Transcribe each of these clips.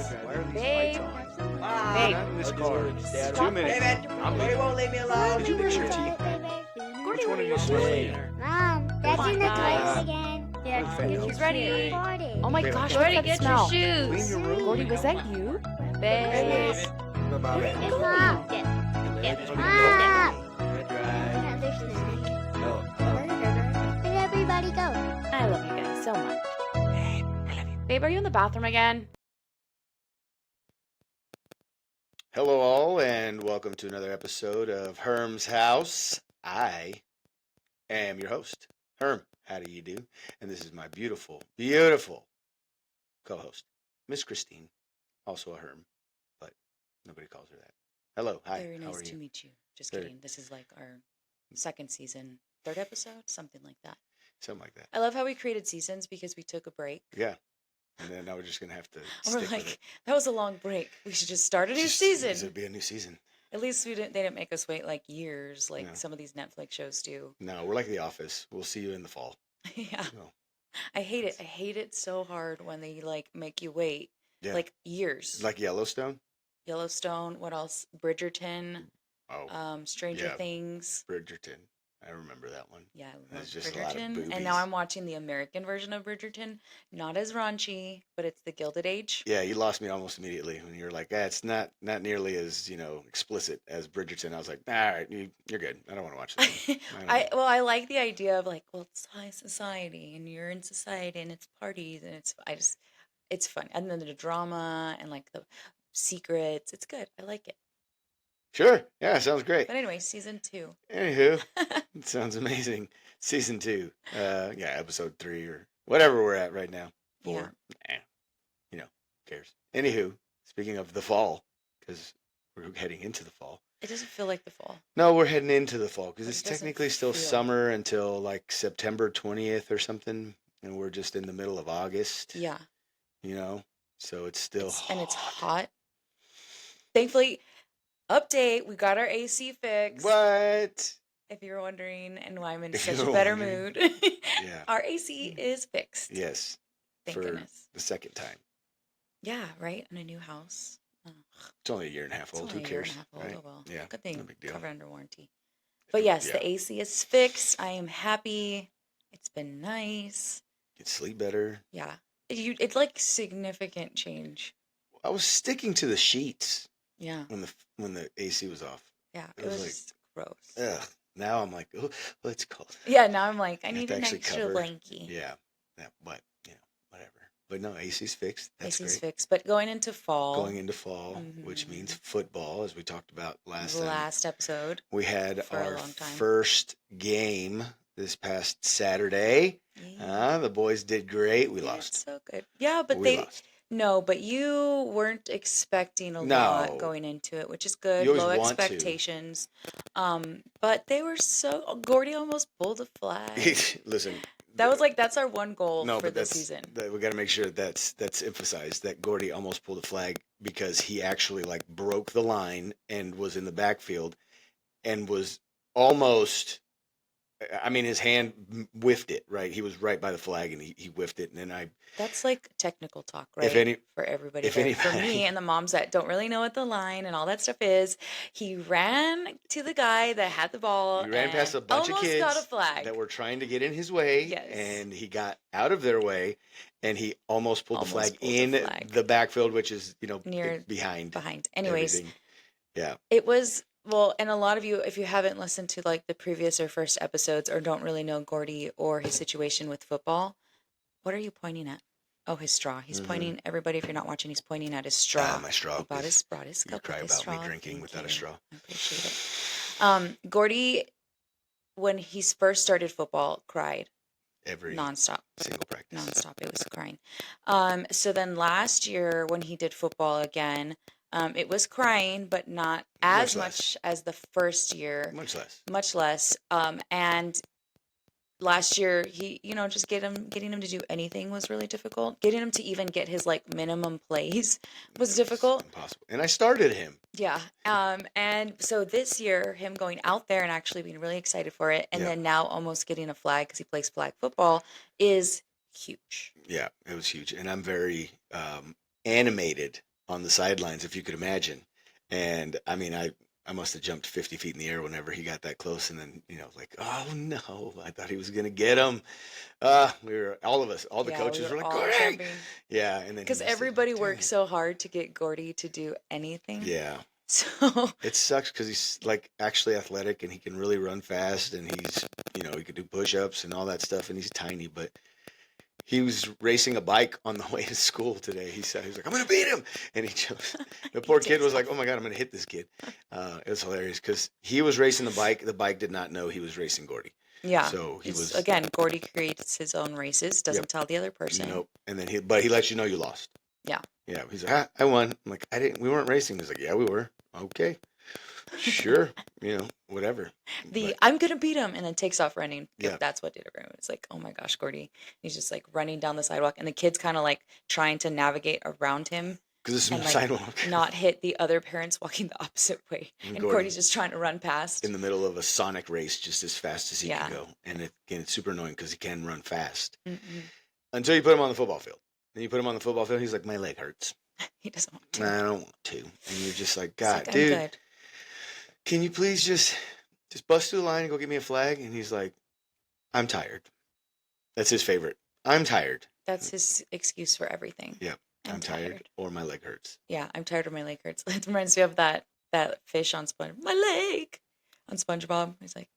Why are these Babe. lights on? Babe. Not in this I'll car. just stay out 2 of minutes. David, I'm Gordy leaving. won't leave me alone. Did you brush your teeth? Gordy, Which one what are are you you supposed to doing? eat? Mom, that's on, in the guys. toilet again. Yeah, Perfect. she's ready. Farted. Oh my Babe, gosh, Gordy, what's that get smell? your shoes. Clean your room. Gordy, was that you? Babe. David. Bye-bye. It's Mom. Mom. Another snack. Oh, Let everybody go. I love you guys so much. Babe, are you in the bathroom again? Hello, all, and welcome to another episode of Herm's House. I am your host, Herm. How do you do? And this is my beautiful, beautiful co-host, Miss Kristin, also a Herm, but nobody calls her that. Hello, hi. Very How nice are to you? meet you. Just Very- kidding. This is like our second season, third episode, something like that. Something like that. I love how we created seasons because we took a break. Yeah. And then now we're just gonna have to And we're stick with like, it. that was a long break. We should just start a new Just- This season. would be a new season. At least they didn't make us wait like years, like No. some of these Netflix shows do. No, we're like The Office. We'll see you in the fall. Yeah, No. I hate it. I hate it so hard when they like make you wait Yeah. like years. Like Yellowstone. Yellowstone. What else? Bridgerton. Oh, Stranger yeah. Things. Bridgerton. I remember that one. Yeah, I love There's just a lot of Bridgerton. And boobies. now I'm watching the American version of Bridgerton. Not as raunchy, but it's the Gilded Age. Yeah, you lost me almost immediately when you were like, it's not nearly as, explicit as Bridgerton. I was like, all right, you're good. I don't want to watch that. I like the idea of like, well, it's high society and you're in society and it's parties and it's fun. And then the drama and like the secrets. It's good. I like it. Sure. Yeah, sounds great. But anyway, season 2. Anywho, it sounds amazing. Season 2. Yeah, episode 3 or whatever we're at right now. 4. Who cares? Anywho, speaking of the fall, because we're heading into the fall. It doesn't feel like the fall. No, we're heading into the fall because It it's doesn't technically still feel- summer until like September 20th or something. And we're just in the middle of August, Yeah. So it's still hot. And it's hot. Thankfully, update, we got our AC fixed. What? If you're wondering and why I'm in If such you're a better wondering. mood. Yeah. Our AC is fixed. Yes. Thank for goodness. the second time. Yeah, right? In a new house. Oh, It's only a year and a half it's old. only Who a year and cares? a half old. Right? Oh, well. Yeah. Good thing. No big deal. Covered under warranty. But yes, Yeah. the AC is fixed. I am happy. It's been nice. You can sleep better. Yeah. It's like significant change. I was sticking to the sheets Yeah. when the AC was off. Yeah. It It was was like- just gross. Ugh. Now I'm like, oh, it's cold. Yeah, now I'm like, I You have need to an actually extra cover. blankie. Yeah. But whatever. But no, AC's fixed. That's AC's great. fixed. But going into fall, Going into fall, which Mhm. means football, as we talked about last the time. last episode. We had for a our long time. first game this past Saturday. Yeah. The boys did great. We They did lost. so good. Yeah, but We lost. No, but you weren't expecting a No. lot going into it, which is good. You always Low want to. expectations. But they were Gordy almost pulled a flag. Listen. That's our one goal No, for but the that's season. we got to make sure that's emphasized that Gordy almost pulled a flag because he actually like broke the line and was in the backfield and was almost. I mean, his hand whiffed it. Right, he was right by the flag and he whiffed it, and then That's like technical talk, right? For everybody. if there. For anybody- me and the moms that don't really know what the line and all that stuff is, he ran to the guy that had the ball. He ran past a and bunch of almost kids got a flag. that were trying to get in his way, Yes. and he got out of their way, and he almost pulled the Almost flag pulled the in flag. the backfield, which is Near- behind. Anyways, everything. Yeah, it was well, and a lot of you, if you haven't listened to like the previous or first episodes or don't really know Gordy or his situation with football, what are you pointing at? Oh, his straw. He's Mhm. pointing. Everybody, if you're not watching, he's pointing at his straw. my straw. He brought his You cup cry with his about me straw. drinking Thank without a you. straw. I appreciate it. Gordy, when he first started football, cried Every nonstop. single practice. Nonstop. It was crying. So then last year when he did football again, it was crying, but not as Much less. much as the first year. Much less. Much less. And last year, he, just getting him to do anything was really difficult. Getting him to even get his like minimum plays was It's difficult. Impossible. And I started him. Yeah. And so this year, him going out there and actually being really excited for it, and Yeah. then now almost getting a flag because he plays flag football is huge. Yeah, it was huge, and I'm very animated on the sidelines, if you could imagine. And I mean, I must have jumped 50 feet in the air whenever he got that close. And then, like, oh no, I thought he was going to get him. All of us, all the Yeah, we coaches were were like, all Gordy! jumping. Yeah. And then he Because missed it. everybody Dang works it. so hard to get Gordy to do anything. Yeah. So It sucks because he's like actually athletic and he can really run fast and he's, he could do push-ups and all that stuff and he's tiny, but he was racing a bike on the way to school today. He said, he was like, I'm going to beat him. And he just, the poor kid was like, oh my God, I'm going to hit this kid. It was hilarious because he was racing the bike. The bike did not know he was racing Gordy. yeah. So he was, Again, Gordy creates his own races, doesn't Yep. tell the other person. nope. And then but he lets you know you lost. Yeah. Yeah. He's like, I won. I'm like, we weren't racing. He's like, yeah, we were. Okay. Sure. Whatever. But I'm gonna beat him, and then takes off running. Yeah. That's what did it. It's like, oh my gosh, Gordy. He's just like running down the sidewalk, and the kid's kind of like trying to navigate around him because it's a and small like sidewalk. not hit the other parents walking the opposite way. And And Gordy- Gordy's just trying to run past. in the middle of a sonic race just as fast as he Yeah. can go. And again, it's super annoying because he can run fast. Mm-mm. Until you put him on the football field. Then you put him on the football field, he's like, my leg hurts. He doesn't want to. I don't want to. And you're just like, He's God, like, dude, I'm good. can you please just bust through the line and go get me a flag? And he's like, I'm tired. That's his favorite. I'm tired. That's his excuse for everything. Yeah. I'm tired or my leg hurts. Yeah, I'm tired or my leg hurts. It reminds me of that fish on SpongeBob. My leg on SpongeBob. He's like,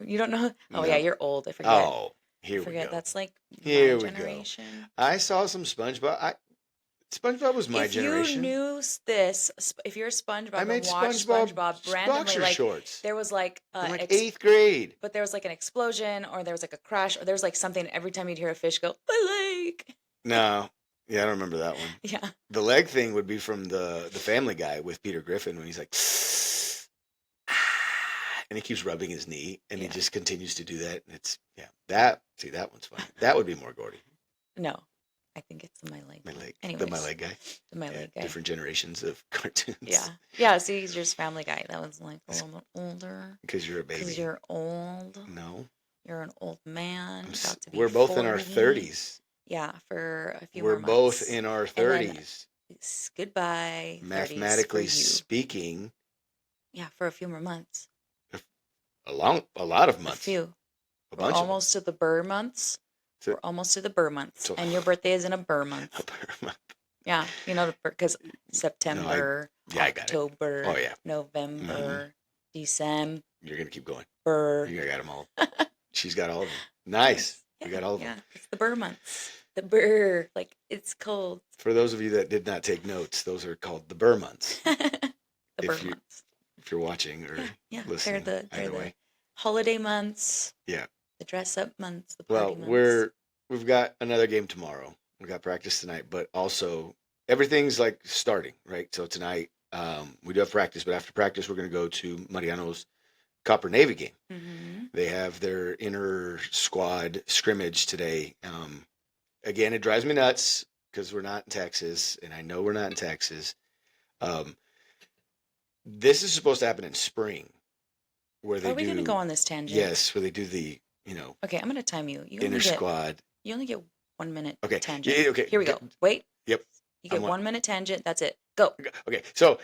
you don't know? Oh No. yeah, you're old. I forget. Oh, here I forget. we go. That's like Here my we go. generation. I saw some SpongeBob. SpongeBob was my generation. If you knew this, if you're a SpongeBob I made and watched SpongeBob randomly, boxer like shorts. there was like In like 8th grade. but there was like an explosion, or there was like a crash, or there was like something. Every time you'd hear a fish go, my leg. No. Yeah, I don't remember that one. Yeah. The leg thing would be from the Family Guy with Peter Griffin when he's like, and he keeps rubbing his knee, and he Yeah. just continues to do that. And it's that one's funny. That would be more Gordy. No, I think it's the my leg. My leg, Anyways, the my leg guy. The my Yeah, leg guy. different generations of cartoons. Yeah. Yeah. See, he's just Family Guy. That was like a little bit older. Because you're a baby. Because you're old. No. You're an old man. About to be We're both in our 40. 30s. Yeah, for a few We're more both months. in our then 30s. Goodbye. 30s for Mathematically you. speaking, Yeah, for a few more months. a lot of A months. few. A We're bunch of almost to the Burr months. So- We're almost to the Burr months. So- And your birthday is in a Burr month. them. Yeah, you know, because September, yeah, I got it. October, Oh, yeah. November, December. You're going to keep going. You got them all. She's got all of them. Nice. We got all of them. Yeah, it's the Burr months. The Burr, like it's cold. For those of you that did not take notes, those are called the Burr months. The If Burr you- months. If you're watching or Yeah, listening, they're either the way. holiday months. Yeah. The dress up months. The party Well, months. we've got another game tomorrow. We got practice tonight, but also everything's like starting, right? So tonight we do have practice, but after practice we're going to go to Mariano's Copper Navy game. Mhm. They have their inter squad scrimmage today. Again, it drives me nuts because we're not in Texas, and I know we're not in Texas. This is supposed to happen in spring, where they Are we do. going to go on this tangent? Yes, where they do the Okay, I'm going to time you. You inter only get squad. you only get 1 minute Okay. tangent. Yeah, okay. Here we go. Wait. Yep. You get I'm on. 1 minute tangent. That's it. Go. Okay, so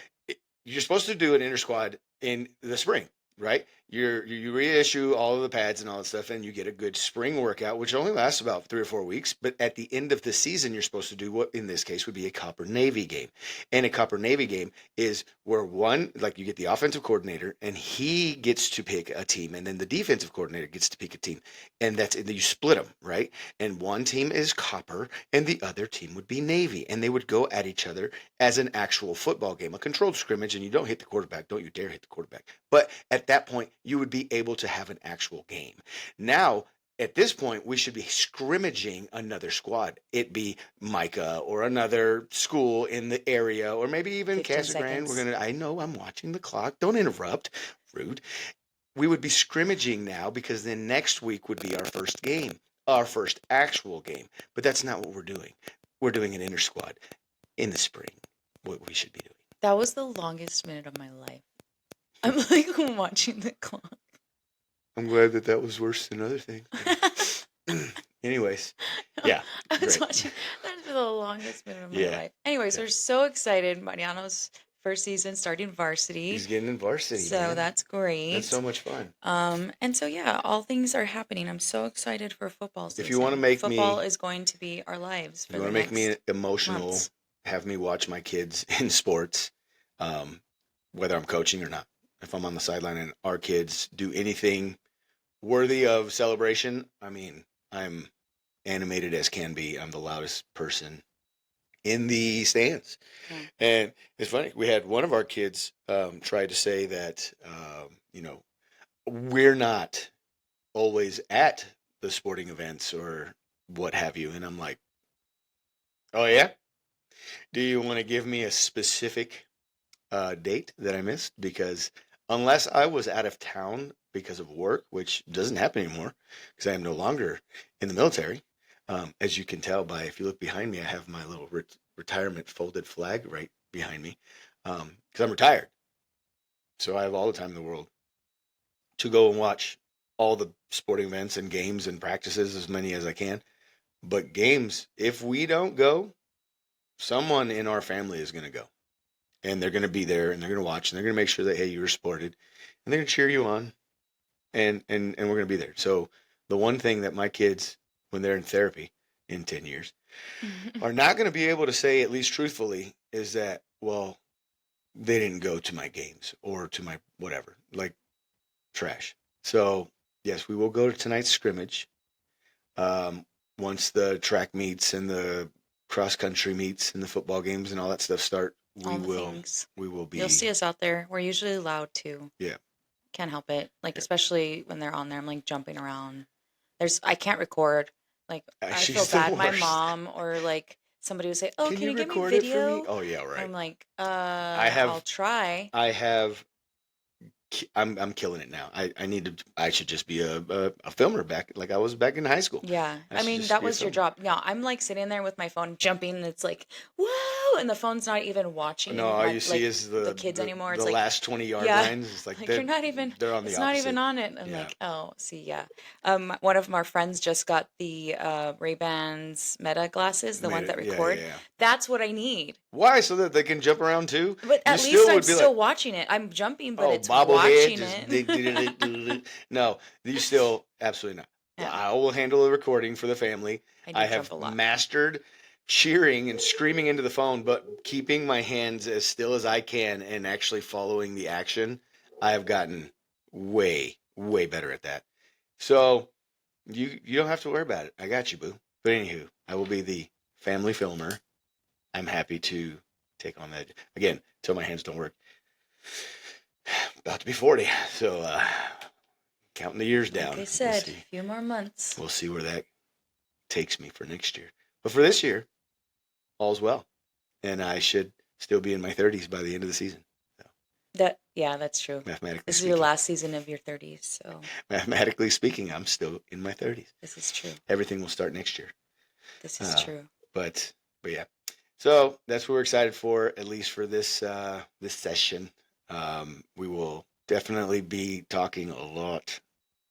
you're supposed to do an inter squad in the spring, right? You reissue all of the pads and all that stuff, and you get a good spring workout, which only lasts about 3 or 4 weeks. But at the end of the season, you're supposed to do what in this case would be a Copper Navy game. And a Copper Navy game is where you get the offensive coordinator, and he gets to pick a team, and then the defensive coordinator gets to pick a team, and you split them, right? And one team is Copper, and the other team would be Navy, and they would go at each other as an actual football game, a controlled scrimmage, and you don't hit the quarterback. Don't you dare hit the quarterback. But at that point, you would be able to have an actual game. Now, at this point, we should be scrimmaging another squad. It be Micah or another school in the area, or maybe even 15 Casa Grande. seconds. I know I'm watching the clock. Don't interrupt. Rude. We would be scrimmaging now because then next week would be our first game, our first actual game. But that's not what we're doing. We're doing an inter squad in the spring, what we should be doing. That was the longest minute of my life. I'm like watching the clock. I'm glad that was worse than other things. Anyways, yeah. I was great. watching. the longest minute of my Yeah. life. Anyways, Yeah. we're so excited. Mariano's first season starting varsity. He's getting in varsity, So man. that's great. That's so much fun. And so yeah, all things are happening. I'm so excited for football season. If you want to make football me, is going to be our lives if for you the want to make me next emotional, months. have me watch my kids in sports, whether I'm coaching or not. If I'm on the sideline and our kids do anything worthy of celebration, I mean, I'm animated as can be. I'm the loudest person in the stands. Yeah. And it's funny, we had one of our kids try to say that, we're not always at the sporting events or what have you. And I'm like, oh, yeah? Do you want to give me a specific date that I missed? Because unless I was out of town because of work, which doesn't happen anymore because I am no longer in the military, as you can tell by, if you look behind me, I have my little retirement folded flag right behind me because I'm retired. So I have all the time in the world to go and watch all the sporting events and games and practices, as many as I can. But games, if we don't go, someone in our family is going to go. And they're going to be there and they're going to watch and they're going to make sure that, hey, you're supported. And they're going to cheer you on. And we're going to be there. So the one thing that my kids, when they're in therapy in 10 years, are not going to be able to say, at least truthfully, is that, well, they didn't go to my games or to my whatever, like trash. So, yes, we will go to tonight's scrimmage. Once the track meets and the cross country meets and the football games and all that stuff start, All the things. we will be. You'll see us out there. We're usually loud too. Yeah. Can't help it. Like, Yeah. especially when they're on there, I'm like jumping around. I can't record. Like, I She's feel the bad. My worst. mom or like somebody would say, "Oh, can you give me record it for video?" me? Oh yeah, right. I'm like, have- I'll try. I'm killing it now. I should just be a filmer back like I was back in high school. Yeah. I I should mean, just that be a was your filmer. job. Yeah, I'm like sitting there with my phone jumping and it's like, whoa, and the phone's not even watching No, all you like, see is the kids anymore. the It's like, last 20-yard yeah. lines. It's like, Like you're not even, they're on the it's opposite. not even on it. I'm Yeah. like, oh, see, yeah. One of our friends just got the Ray-Bans Meta glasses, the ones that Yeah, record. yeah. That's what I need. Why? So that they can jump around too? But You at still least I'm would be still like, watching it. I'm jumping, but oh, it's bobblehead, watching just it. No, you still absolutely not. Yeah. I will handle the recording for the family. I jump have a lot. mastered cheering and screaming into the phone, but keeping my hands as still as I can and actually following the action. I have gotten way, way better at that. So you don't have to worry about it. I got you, boo. But anywho, I will be the family filmer. I'm happy to take on that again till my hands don't work. About to be 40, so counting the years down. Like I said, a few more months. We'll see where that takes me for next year. But for this year, all's well, and I should still be in my 30s by the end of the season. So, that's true. mathematically This is speaking, your last season of your 30s, so mathematically speaking, I'm still in my 30s. this is true. Everything will start next year. This is true. But yeah. So that's what we're excited for, at least for this this session. We will definitely be talking a lot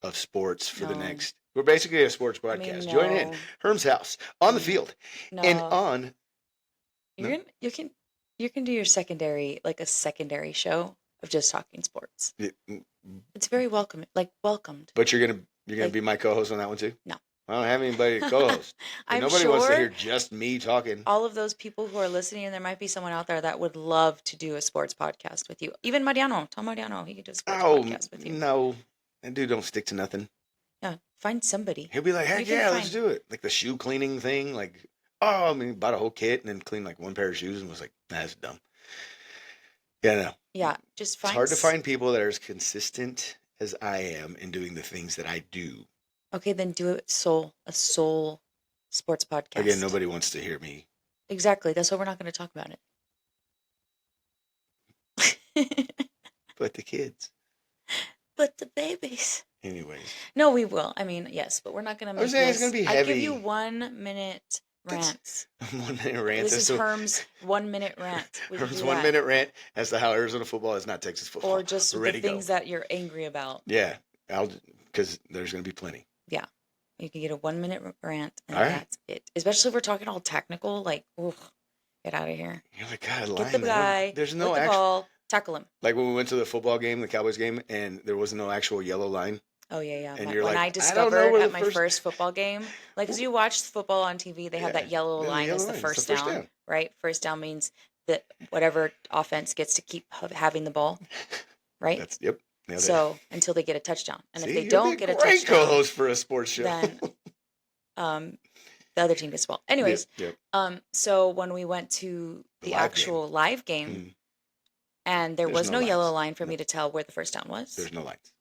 of sports for the No. next. We're basically a sports broadcast. Join in no. Herm's house on the field No. and on. You can do your secondary, like a secondary show of just talking sports. It's very welcome, like welcomed. But you're gonna Like- be my co-host on that one too. No. I don't have anybody to co-host. I'm Nobody sure wants to hear just me talking. all of those people who are listening, and there might be someone out there that would love to do a sports podcast with you. Even Mariano, tell Mariano he could do a sports podcast with you. No, that dude don't stick to nothing. Yeah, find somebody. He'll be like, heck You can yeah, let's find- do it. Like the shoe cleaning thing. Like, oh, I mean, bought a whole kit and then cleaned like one pair of shoes and was like, nah, that's dumb. Yeah, no. Yeah, just find. It's hard to find people that are as consistent as I am in doing the things that I do. Okay, then do a soul sports podcast. Again, nobody wants to hear me. Exactly. That's why we're not going to talk about it. But the kids. But the babies. Anyways. No, we will. I mean, yes, but we're not going to make was saying this. it's gonna be I give you heavy. 1 minute rants. 1 minute rant. This is Herm's 1 minute rant. We can Herm's do 1 that. minute rant as to how Arizona football is not Texas football. Or just Ready the to go. things that you're angry about. Yeah, because there's going to be plenty. You can get a 1-minute rant, and All right. that's it. Especially if we're talking all technical, like, oof, get out of here. You're like, God, Get the lineman. guy There's no with the actual. ball, tackle him. Like when we went to the football game, the Cowboys game, and there was no actual yellow line. Oh, yeah. And When, you're when like, I I don't know discovered where the at my first football game, like, because you watch football on TV, they have that yellow the line yellow as the line. It's first down, right? First down means that whatever offense gets to keep having the ball, right? That's nailed it. So until they get a touchdown, and See, if they you'd don't be get a great touchdown, co-host for a sports show. then the other team gets the ball. Anyways, Yep. so when we went to the live actual live game, and there There's was no no yellow lines. line for me to tell where the first down was. There's no lines.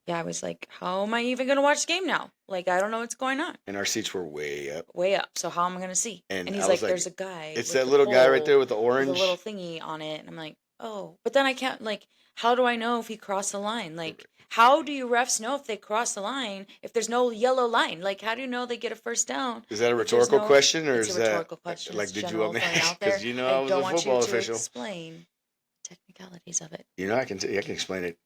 Yeah, I was like, how am I even going to watch the game now? Like, I don't know what's going on. And our seats were way up. Way up. So how am I going to see? And he's I like, was like, there's a guy. It's with that the little guy right pole there with the with orange. a little thingy on it. And I'm like, oh. But then I can't, like, how do I know if he crossed the line? Like, how do you refs know if they cross the line if there's no yellow line? Like, how do you know they get a first down? Is that a rhetorical question, or It's is a rhetorical that question. like, It's did you want me? general throwing out there. Because you know I was don't a want football you to official. explain technicalities of it. You know, I can explain it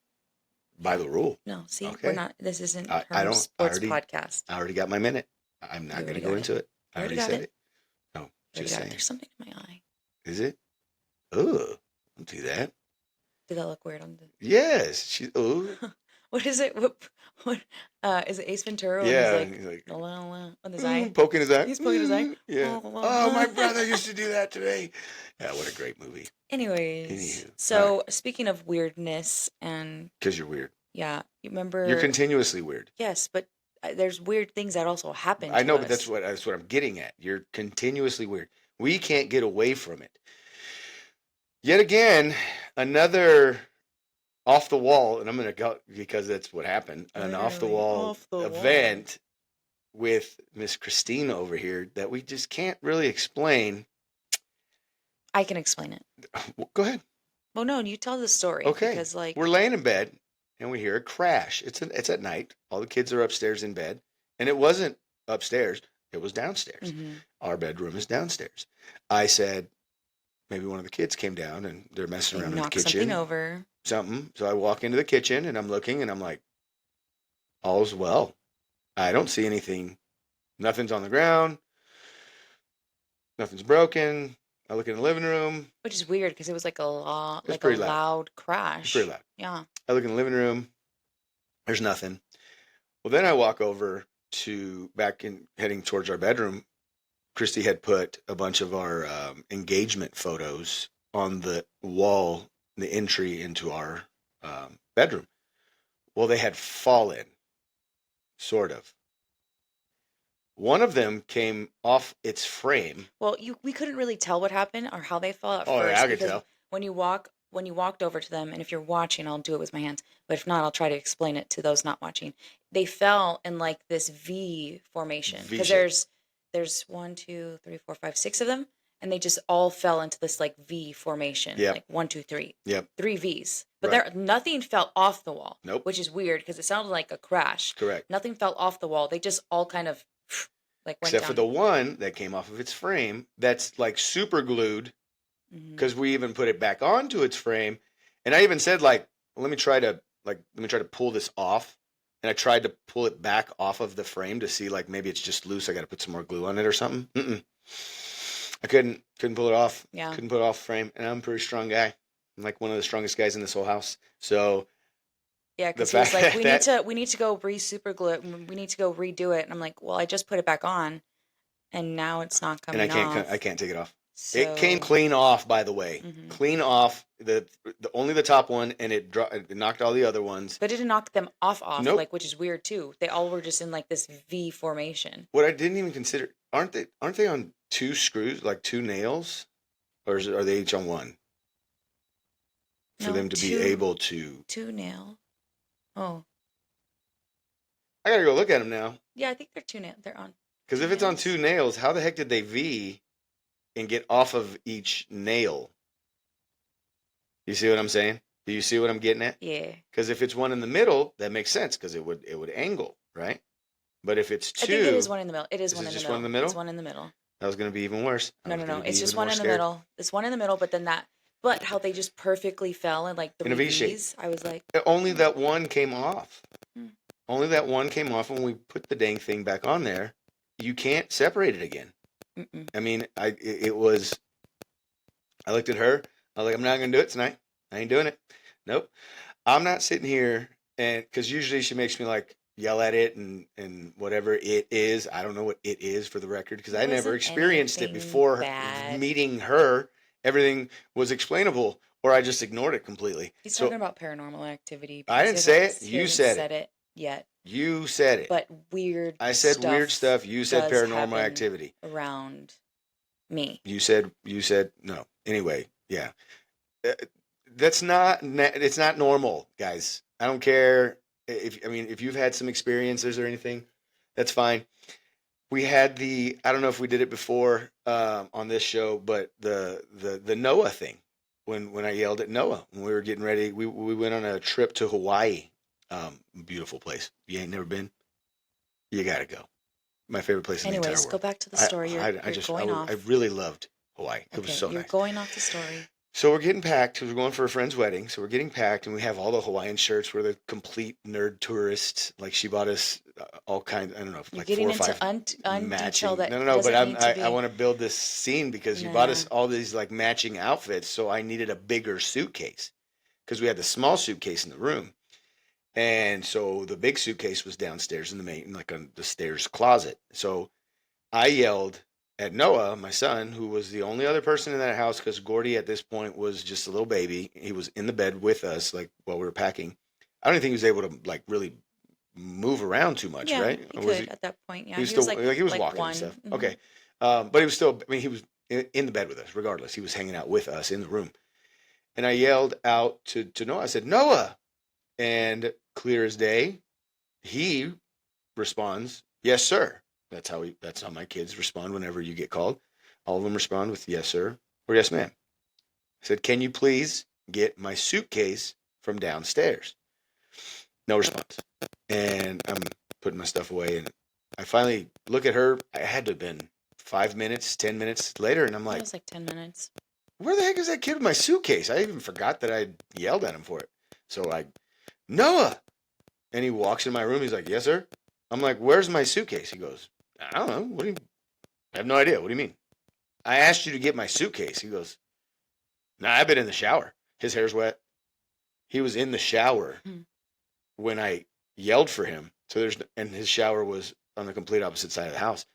by the rule. No, see, Okay. we're not. This isn't I Herm's don't- Sports I podcast. I already got my minute. I'm not You going to already go got into it. I You already already got said it. it. No, Already just got it. saying. There's something in my eye. Is it? Oh, don't do that. Did that look weird on the? Yes. Oh. What is it? What is it Ace Ventura? Yeah. When He's like, on his eye. poking his eye. He's poking his eye. Yeah. Oh, my brother used to do that today. Yeah, what a great movie. Anyways, Anywho, so speaking of weirdness and Because you're weird. yeah, you remember? You're continuously weird. Yes, but there's weird things that also happen. I to know, us. but that's what I'm getting at. You're continuously weird. We can't get away from it. Yet again, another off the wall, and I'm going to go because that's what happened. An off the wall event with Miss Christine over here that we just can't really explain. I can explain it. Well, go ahead. Well, no, you tell the story. Okay. Because like We're laying in bed and we hear a crash. It's at night. All the kids are upstairs in bed, and it wasn't upstairs. It was downstairs. Mhm. Our bedroom is downstairs. I said, maybe one of the kids came down and they're messing around in the knock kitchen. something over. Something. So I walk into the kitchen and I'm looking and I'm like, all's well. I don't see anything. Nothing's on the ground. Nothing's broken. I look in the living room. Which is weird because it was like It's like a pretty loud. loud crash. It's pretty loud. Yeah. I look in the living room. There's nothing. Well, then I walk over to heading towards our bedroom. Christy had put a bunch of our engagement photos on the wall, the entry into our bedroom. Well, they had fallen, sort of. One of them came off its frame. Well, we couldn't really tell what happened or how they fell at Oh, first. yeah, I could because tell. When you walked over to them, and if you're watching, I'll do it with my hands. But if not, I'll try to explain it to those not watching. They fell in like this V formation V because shape. there's 1, 2, 3, 4, 5, 6 of them, and they just all fell into this like V formation. Yep. Like 1, 2, 3. Yep. 3 Vs. But Right. nothing fell off the wall. Nope. Which is weird because it sounded like a crash. Correct. Nothing fell off the wall. They just all kind of like went Except down. for the one that came off of its frame that's like super glued, because we even put it back onto its frame. And I even said, like, well, let me try to pull this off. And I tried to pull it back off of the frame to see, like, maybe it's just loose. I got to put some more glue on it or something. I couldn't pull it off. Yeah. Couldn't put it off the frame. And I'm a pretty strong guy. I'm like one of the strongest guys in this whole house. So Yeah, because The he was fact like, that- we need to go super glue it. We need to go redo it. And I'm like, well, I just put it back on, and now it's not coming and off. I can't take it off. So, It came clean off, by the way. Mhm. Clean off the only the top one, and it knocked all the other ones. but it didn't knock them off, Nope. like, which is weird too. They all were just in like this V formation. What I didn't even consider, aren't they on 2 screws, like 2 nails, or are they each on one? For No, them to be 2 able to. 2 nail. Oh, I gotta go look at them now, yeah, I think they're 2 nail. They're on. because if it's on 2 nails, how the heck did they V and get off of each nail? You see what I'm saying? Do you see what I'm getting at? Yeah. Because if it's one in the middle, that makes sense because it would angle, right? But if it's 2, I think it is one in the middle. It is Is one it in just the middle. one in the middle? It's one in the middle. that was going to be even worse. I No, was no, gonna no. be It's just even one more in the scared. middle. It's one in the middle, but then but how they just perfectly fell in like the In a V shape. V's. I was like, Only that one came off. Hmm. only that one came off, and when we put the dang thing back on there, you can't separate it again. Mm-mm. I mean, it was. I looked at her. I was like, I'm not gonna do it tonight. I ain't doing it. Nope. I'm not sitting here, and because usually she makes me like yell at it and whatever it is. I don't know what it is for the record because I It never wasn't experienced it anything before bad. meeting her. Everything was explainable, or I just ignored it completely. He's So talking about paranormal activity I because didn't say it. he You hasn't said said it. it yet. You said it. But weird I said weird stuff stuff. You said does paranormal happen activity. around me. You said no. Anyway, yeah. Uh, That's not it's not normal, guys. I don't care if you've had some experiences or anything, that's fine. We had I don't know if we did it before on this show, but the Noah thing when I yelled at Noah when we were getting ready. We went on a trip to Hawaii. Beautiful place. You ain't never been? You gotta go. My favorite place in the entire Anyways, go world. back to the story. You're going I off. really loved Hawaii. It was Okay, so you're nice. going off the story. So we're getting packed because we're going for a friend's wedding. So we're getting packed, and we have all the Hawaiian shirts. We're the complete nerd tourists. Like she bought us all kinds. I don't know, You're like getting 4 or into 5 matching. detail that No. But doesn't need to I be. want to build this scene because you bought us Nah. all these like matching outfits. So I needed a bigger suitcase because we had the small suitcase in the room, and so the big suitcase was downstairs in the main, like on the stairs closet. So I yelled at Noah, my son, who was the only other person in that house because Gordy at this point was just a little baby. He was in the bed with us, like while we were packing. I don't think he was able to like really move around too much, Yeah, right? he Or was could at that point. Yeah, he was he was still like he was like walking one. and stuff. Mhm. Okay, but he was still. I mean, he was in the bed with us, regardless. He was hanging out with us in the room, and I yelled out to Noah. I said, "Noah," and clear as day, he responds, "Yes, sir." That's how my kids respond whenever you get called. All of them respond with "Yes, sir," or "Yes, ma'am." I said, "Can you please get my suitcase from downstairs?" No response. And I'm putting my stuff away, and I finally look at her. I had to have been 5 minutes, 10 minutes later, and I'm That like, was like 10 minutes. "Where the heck is that kid with my suitcase?" I even forgot that I yelled at him for it. So Noah, and he walks in my room. He's like, "Yes, sir." I'm like, "Where's my suitcase?" He goes, "I don't know. What do you? I have no idea. What do you mean?" "I asked you to get my suitcase." He goes, "Nah, I've been in the shower." His hair's wet. He was in the shower Hmm. when I yelled for him. And his shower was on the complete opposite side of the house.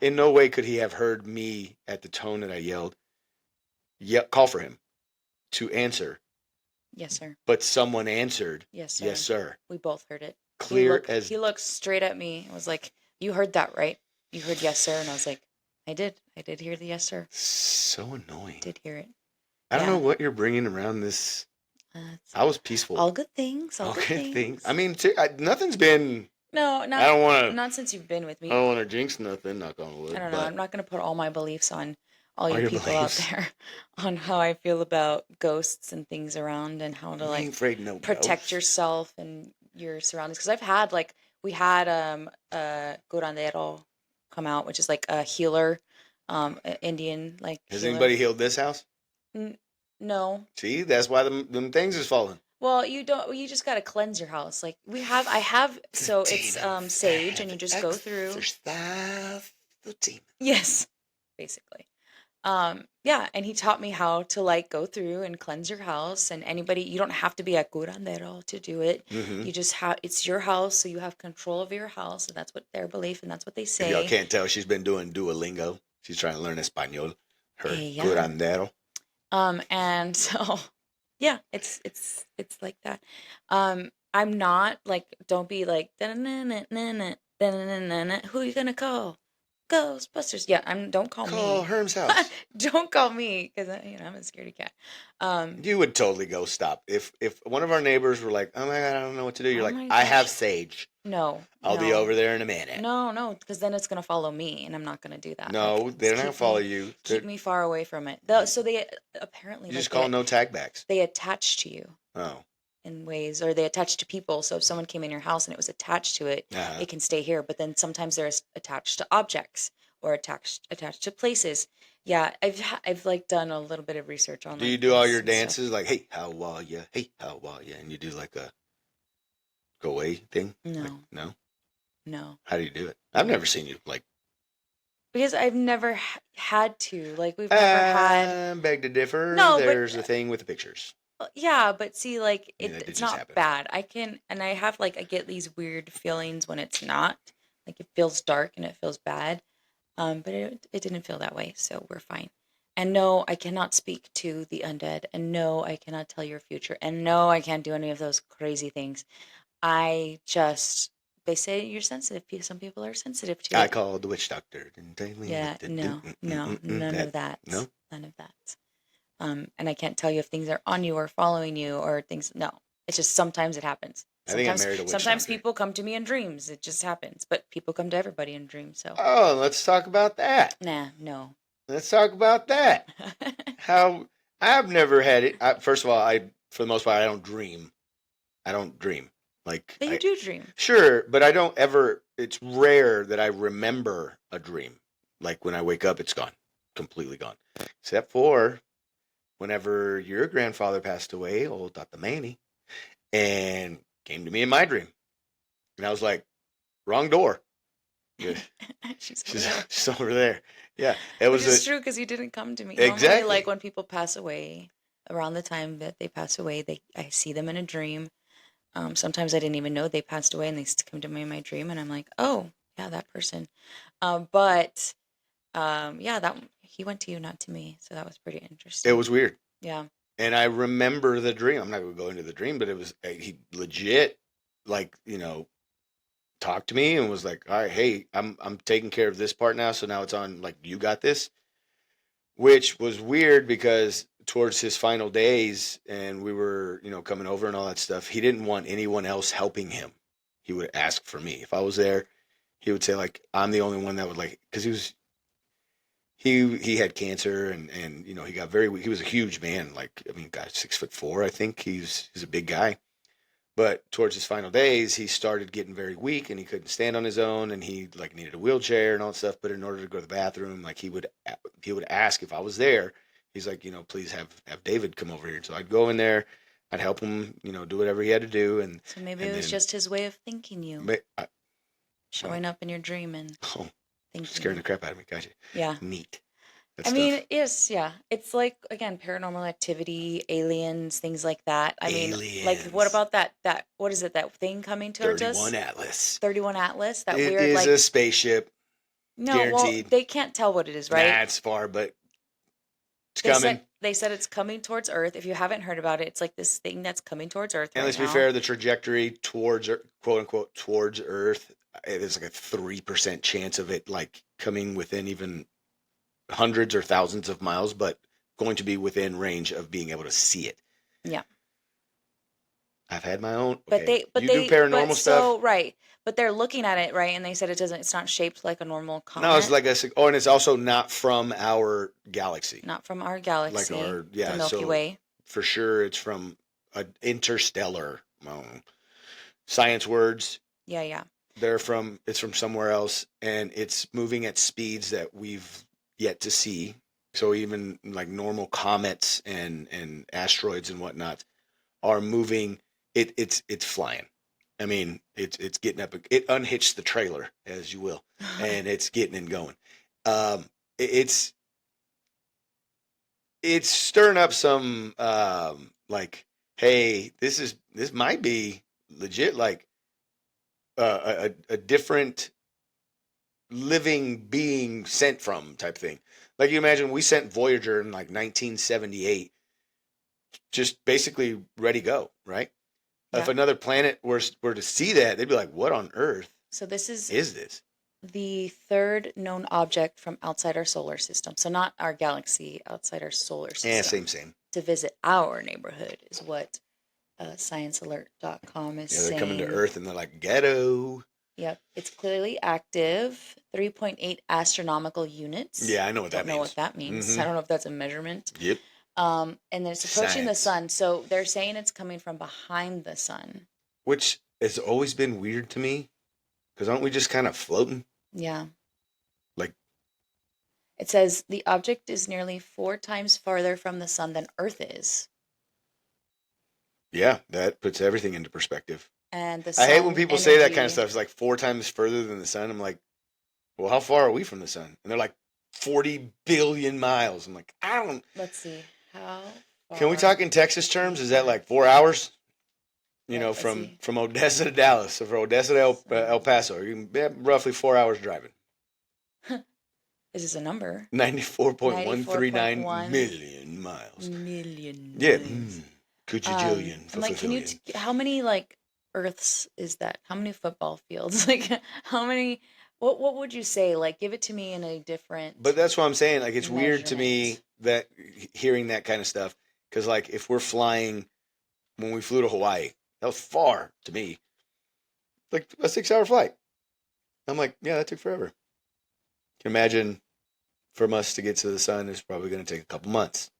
In no way could he have heard me at the tone that I yelled. Call for him to answer, Yes, sir. but someone answered, Yes, sir. "Yes, sir." We both heard it. Clear as He looked straight at me and was like, "You heard that, right? You heard yes, sir." And I was like, "I did. I did hear the yes, sir. so annoying. Did hear it." I don't Yeah. know what you're bringing around this. It's I was peaceful. all good things. All good Okay, things. I mean, nothing's been. No, I don't want to. not since you've been with I me. don't want to jinx nothing. Knock on wood. I don't know. But I'm not going to put all my beliefs on all you your people out beliefs. there on how I feel about ghosts and things around and how to I ain't afraid of no protect ghost. yourself and your surroundings. Because I've had we had curandero come out, which is like a healer, Indian Has healer. anybody healed this house? No. See, that's why them things is falling. Well, you don't. You just got to cleanse your house. Like I have. So it's sage, and you just go through. Yes, basically. Yeah, and he taught me how to go through and cleanse your house. And you don't have to be a curandero to do it. Mm-hmm. You just it's your house, so you have control of your house. And that's what their belief, and that's what they If say. y'all can't tell, she's been doing Duolingo. She's trying to learn Espanol. Her Yeah. curandero. And so, yeah, it's like that. I'm not don't be like, "Da-na-na-na-na, da-na-na-na-na, who are you gonna call? Ghostbusters." Yeah, don't call Call me. Herm's house. Don't call me because I'm a scaredy cat. You would totally go stop if one of our neighbors were like, "Oh my god, I don't know what to do." You're Oh like, my "I have gosh. sage. No, I'll be over there in a minute." no, because then it's gonna follow me, and I'm not gonna do that. No, they're not gonna follow you. Keep me far away from it. So they apparently You just call no tag backs. they attach to you. Oh. In ways, or they attach to people. So if someone came in your house and it was attached to it, Uh-huh. it can stay here. But then sometimes they're attached to objects or attached to places. Yeah, I've done a little bit of research on. Do you do all this your and stuff. dances like, "Hey, how are ya? Hey, how are ya?" And you do like a go away thing? No, Like, no? no. How do you do it? I've No. never seen you like. Because I've never had to. Like, we've never had. Beg to differ. No, but There's a thing with the pictures. yeah, but see, like, I mean, that did it's just not happen. bad. And I have, like, I get these weird feelings when it's not. Like, it feels dark and it feels bad. But it didn't feel that way, so we're fine. And no, I cannot speak to the undead. And no, I cannot tell your future. And no, I can't do any of those crazy things. They say you're sensitive. Some people are sensitive to I it. called the witch doctor. Didn't tell me Yeah, what to no, do. none of that. No? None of that. And I can't tell you if things are on you or following you or things. No, it's just sometimes it happens. I think I married a witch Sometimes doctor. people come to me in dreams. It just happens. But people come to everybody in dreams. So Oh, let's talk about that. nah, no. Let's talk about that. How I've never had it. First of all, for the most part, I don't dream. I don't dream. Like But you do dream. Sure, but I don't ever. It's rare that I remember a dream. Like when I wake up, it's gone, completely gone, except for whenever your grandfather passed away, old Dr. Manny, and came to me in my dream, and I was like, wrong door. Yeah, She's she's over there. Yeah, it Which was is true because you didn't come to me. Normally, exactly like when people pass away, around the time that they pass away, I see them in a dream. Sometimes I didn't even know they passed away, and they come to me in my dream, and I'm like, oh, yeah, that person. But yeah, that he went to you, not to me, so that was pretty interesting. It was weird. Yeah. And I remember the dream. I'm not going to go into the dream, but it was he legit, like talked to me and was like, "All right, hey, I'm taking care of this part now, so now it's on. Like, you got this," which was weird because towards his final days, and we were coming over and all that stuff, he didn't want anyone else helping him. He would ask for me if I was there. He would say like, "I'm the only one that would like," because he had cancer and he got very weak. He was a huge man, like I mean, God, 6'4", I think. He's a big guy. But towards his final days, he started getting very weak and he couldn't stand on his own and he like needed a wheelchair and all that stuff. But in order to go to the bathroom, like he would ask if I was there. He's like, please have David come over here. So I'd go in there, I'd help him, do whatever he had to do. And So maybe and it was then- just his way of thanking you, showing up in your dream and oh, thanking scaring you. the crap out of me. Gotcha. Yeah. Neat. That I stuff. mean, yes, yeah. It's like again, paranormal activity, aliens, things like that. I mean, like what Aliens. about that what is it, that thing coming towards 31 us? Atlas. 31 Atlas, that It weird is like a spaceship. no, well, guaranteed. they can't tell what it is, right? Nah, it's far, but it's They coming. they said it's coming towards Earth. If you haven't heard about it, it's like this thing that's coming towards Earth And right let's be now. fair, the trajectory towards, quote unquote, towards Earth, there's like a 3% chance of it like coming within even hundreds or thousands of miles, but going to be within range of being able to see it. Yeah. I've had my own. But Okay. they You do paranormal but stuff? so right. But they're looking at it, right? And they said it's not shaped like a normal comet. No, it's like and it's also not from our galaxy. Not from our galaxy. Like the Milky Way. For sure, it's from an interstellar. Science words. Yeah. It's from somewhere else, and it's moving at speeds that we've yet to see. So even like normal comets and asteroids and whatnot are moving. It's flying. I mean, it's getting up. It unhitched the trailer, as you will, and it's getting and going. It's stirring up some like, hey, this might be legit, like a different living being sent from type thing. Like you imagine we sent Voyager in like 1978, just basically ready go, right? Yeah. If another planet were to see that, they'd be like, what on earth So this is this? the third known object from outside our solar system. So not our galaxy, outside our solar system. Yeah, same. To visit our neighborhood is what sciencealert.com is saying. They're coming to Earth and they're like, ghetto. Yep. It's clearly active. 3.8 astronomical units. Yeah, I know what that Don't know means. what that means. Mhm. I don't know if that's a measurement. Yep. And then it's approaching the Science. sun. So they're saying it's coming from behind the sun. Which has always been weird to me, because aren't we just kind of floating? Yeah. Like, It says the object is nearly 4 times farther from the sun than Earth is. yeah, that puts everything into perspective. and the I hate when sun people say that kind of energy- stuff. It's like 4 times further than the sun. I'm like, well, how far are we from the sun? And they're like 40 billion miles. I'm like, I don't. Let's see. How Can we far? talk in Texas terms? Is that like 4 hours? You know, Let's from see. Odessa to Dallas, or from Odessa to El Paso, you can roughly 4 hours driving. This is a number. 94.139 94.1 million miles. million. Yeah, miles. quadrillion for And like, can you? fulfillion. How many like Earths is that? How many football fields? Like, how many? What would you say? Like, give it to me in a different. But that's what I'm saying. Like, it's weird to me measurement. that hearing that kind of stuff, because like if we're flying, when we flew to Hawaii, that was far to me, like a 6-hour flight. I'm like, yeah, that took forever. Can you imagine from us to get to the sun is probably going to take a couple months.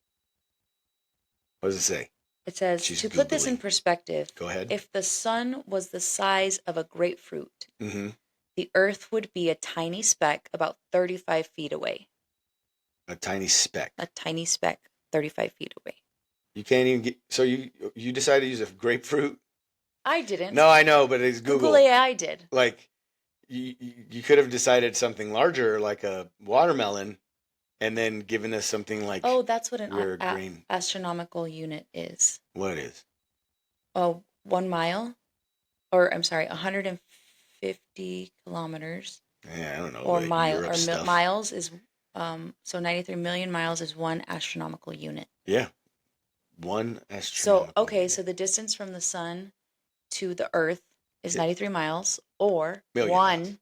What does it say? It says, She's to put this in Googling. perspective, Go ahead. if the sun was the size of a grapefruit, Mm-hmm. the Earth would be a tiny speck about 35 feet away. A tiny speck. A tiny speck, 35 feet away. You can't even get. So you decided to use a grapefruit? I didn't. No, I know, but it's Google. Google AI did. Like you could have decided something larger, like a watermelon, and then given us something like. Oh, that's what an we're green. astronomical unit is. What is? Oh, 1 mile, or I'm sorry, 150 kilometers. Yeah, I don't know. Or mile Europe or stuff. miles is so 93 million miles is 1 astronomical unit. Yeah, 1 So astronomical. okay, so the distance from the sun to the Earth is Yeah. 93 miles, or Million 1 miles.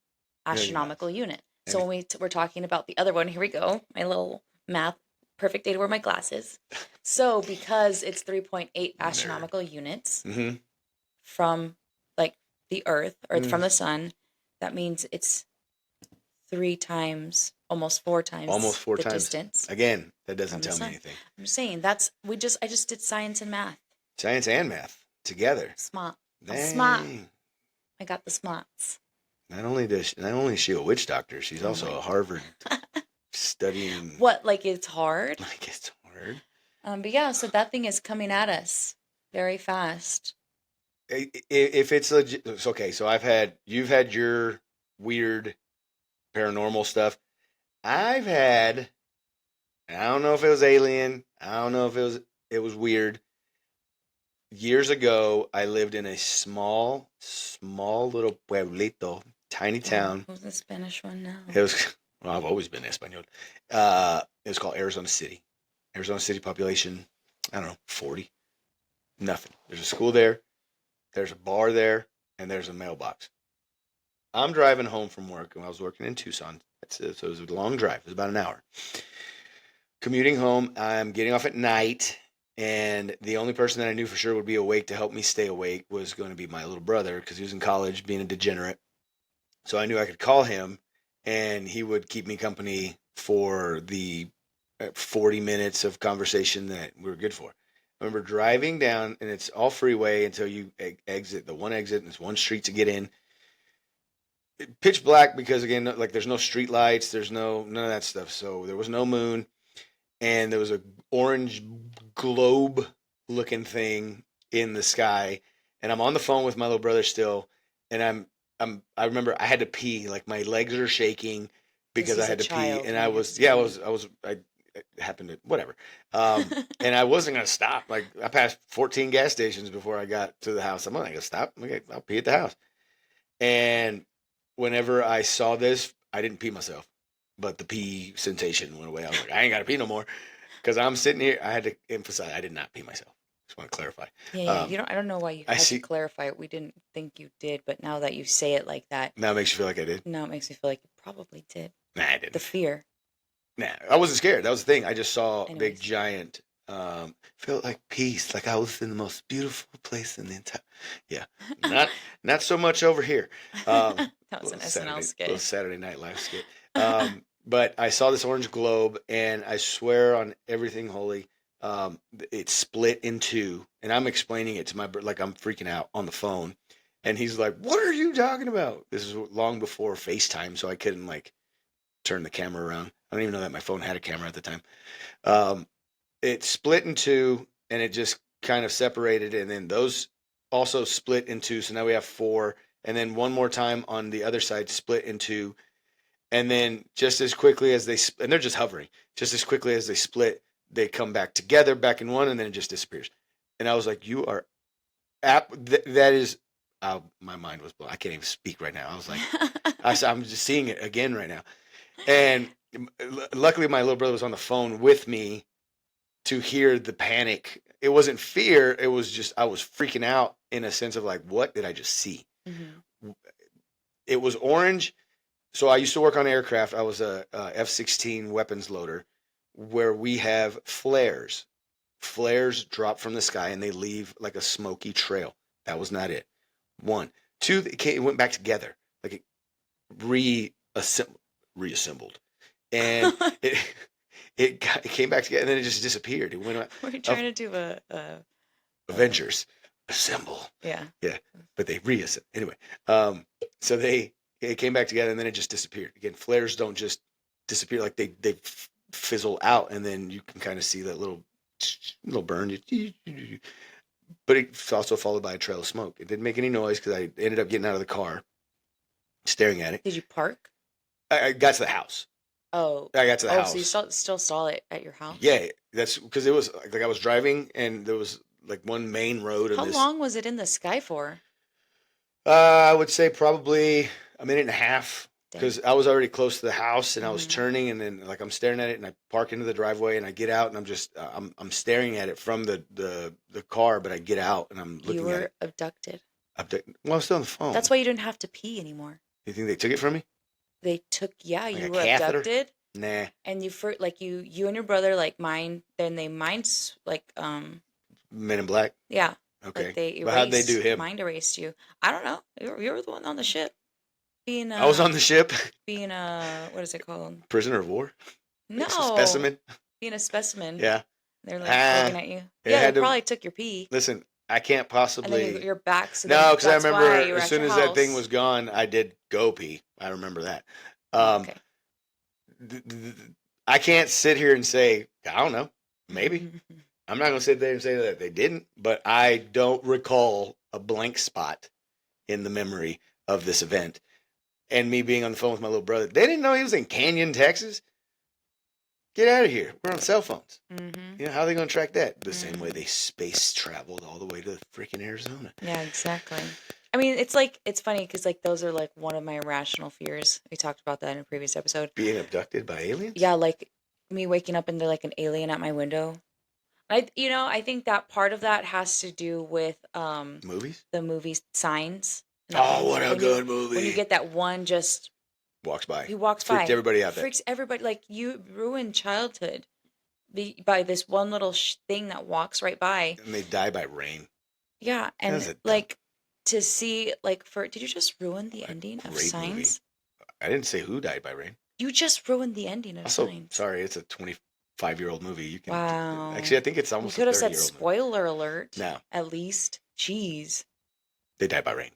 astronomical unit. And So when we're talking about the other one, here we go, my little math, perfect day to wear my glasses. So because it's 3.8 astronomical units Mm-hmm. from like the Earth or Mm. from the sun, that means it's 3 times, almost 4 times, Almost 4 the times. distance. Again, that doesn't from the tell me sun. anything. I'm saying I just did science and math. Science and math together. Smart. I'm Dang. smart. I got the smarts. Not only is she a witch doctor, she's Oh also my a Harvard studying. What, like it's hard? Like it's hard. But yeah, so that thing is coming at us very fast. If it's legit, it's okay. So you've had your weird paranormal stuff. I've had, and I don't know if it was alien. I don't know if it was weird. Years ago, I lived in a small little pueblito, tiny town. Who's the Spanish one now? It was, well, I've always been Espanol. It was called Arizona City. Arizona City population, I don't know, 40. Nothing. There's a school there. There's a bar there, and there's a mailbox. I'm driving home from work, and I was working in Tucson. So it was a long drive. It was about an hour. Commuting home, I'm getting off at night, and the only person that I knew for sure would be awake to help me stay awake was going to be my little brother, because he was in college being a degenerate. So I knew I could call him, and he would keep me company for the 40 minutes of conversation that we were good for. I remember driving down, and it's all freeway until you exit the one exit, and it's one street to get in. Pitch black because, again, like there's no street lights, there's none of that stuff. So there was no moon, and there was a orange globe looking thing in the sky. And I'm on the phone with my little brother still, and I remember I had to pee, like my legs are shaking because I had to pee, and I happened to whatever. And I wasn't gonna stop. Like I passed 14 gas stations before I got to the house. I'm not gonna stop. Okay, I'll pee at the house. And whenever I saw this, I didn't pee myself, but the pee sensation went away. I was like, I ain't gotta pee no more, because I'm sitting here. I had to emphasize I did not pee myself. Just want to clarify. Yeah. I don't know why you had to clarify it. We didn't think you did, but now that you say it like that, now it makes you feel like I did. now it makes me feel like you probably did. Nah, I didn't. The fear. Nah, I wasn't scared. That was the thing. I just saw a big Anyways. giant. Felt like peace, like I was in the most beautiful place in the entire. Yeah, not so much over here. That was an SNL Little skit. Saturday Night Live skit. But I saw this orange globe, and I swear on everything holy, it split in two. And I'm explaining it to like I'm freaking out on the phone, and he's like, "What are you talking about?" This is long before FaceTime, so I couldn't like turn the camera around. I don't even know that my phone had a camera at the time. It split in two, and it just kind of separated, and then those also split in two. So now we have 4, and then one more time on the other side, split in 2, and then just as quickly as and they're just hovering, just as quickly as they split, they come back together, back in one, and then it just disappears. And I was like, "You are, that is." My mind was blown. I can't even speak right now. I was like, I'm just seeing it again right now. And luckily, my little brother was on the phone with me to hear the panic. It wasn't fear. It was just I was freaking out in a sense of like, what did I just see? Mm-hmm. It was orange. So I used to work on aircraft. I was a F-16 weapons loader, where we have flares. Flares drop from the sky and they leave like a smoky trail. That was not it. 1, 2. It went back together, like it reassembled, and it came back together, and then it just disappeared. It went. We're trying to do a Avengers assemble. Yeah. But they reassembled anyway. So it came back together, and then it just disappeared. Again, flares don't just disappear; like they fizzle out, and then you can kind of see that little burn. But it's also followed by a trail of smoke. It didn't make any noise because I ended up getting out of the car, staring at it. Did you park? I got to the house. Oh. I got to the house. So you still saw it at your house? Yeah, that's because it was like I was driving and there was like one main road. How long was it in the sky for? I would say probably a minute and a half, because I was already close to the house and I was turning, and then like I'm staring at it, and I park into the driveway and I get out, and I'm just I'm staring at it from the car, but I get out and I'm looking at it. You were abducted. Well, I was still on the phone. That's why you didn't have to pee anymore. You think they took it from me? They took, yeah, like you were abducted. Nah. And you and your brother like mined, then they mined like Men in Black. Yeah. Okay. Like they erased, but how'd they do him? Mind erased you. I don't know. You were the one on the ship. I was on the ship. Being a, what is it called? Prisoner of war? No. A specimen? Being a specimen. Yeah. They're like looking at you. Yeah, they probably took your pee. Listen, I can't possibly. And then your back. So no, because I remember as soon as that thing was gone, I did go pee. I remember that. Okay. I can't sit here and say, I don't know, maybe. I'm not going to sit there and say that they didn't, but I don't recall a blank spot in the memory of this event. And me being on the phone with my little brother. They didn't know he was in Canyon, Texas. Get out of here. We're on cell phones. Mm-hmm. You know, how are they going to track that? The same way they space traveled all the way to freaking Arizona. Yeah, exactly. I mean, it's funny because like those are like one of my irrational fears. We talked about that in a previous episode. Being abducted by aliens? Yeah, like me waking up and there's like an alien at my window. I think that part of that has to do with movies? The movie Signs. Oh, what a good movie. When you get that one just walks by. He walks by. Freaks everybody out there. Freaks everybody. Like, you ruin childhood by this one little thing that walks right by. And they die by rain. Yeah, and like to see like did you just ruin the ending of Signs? Movie. I didn't say who died by rain. You just ruined the ending of Signs. Sorry, it's a 25-year-old movie. You can Wow. Actually, I think it's almost. You could have said movie. spoiler alert. No. At least. Jeez. They die by rain.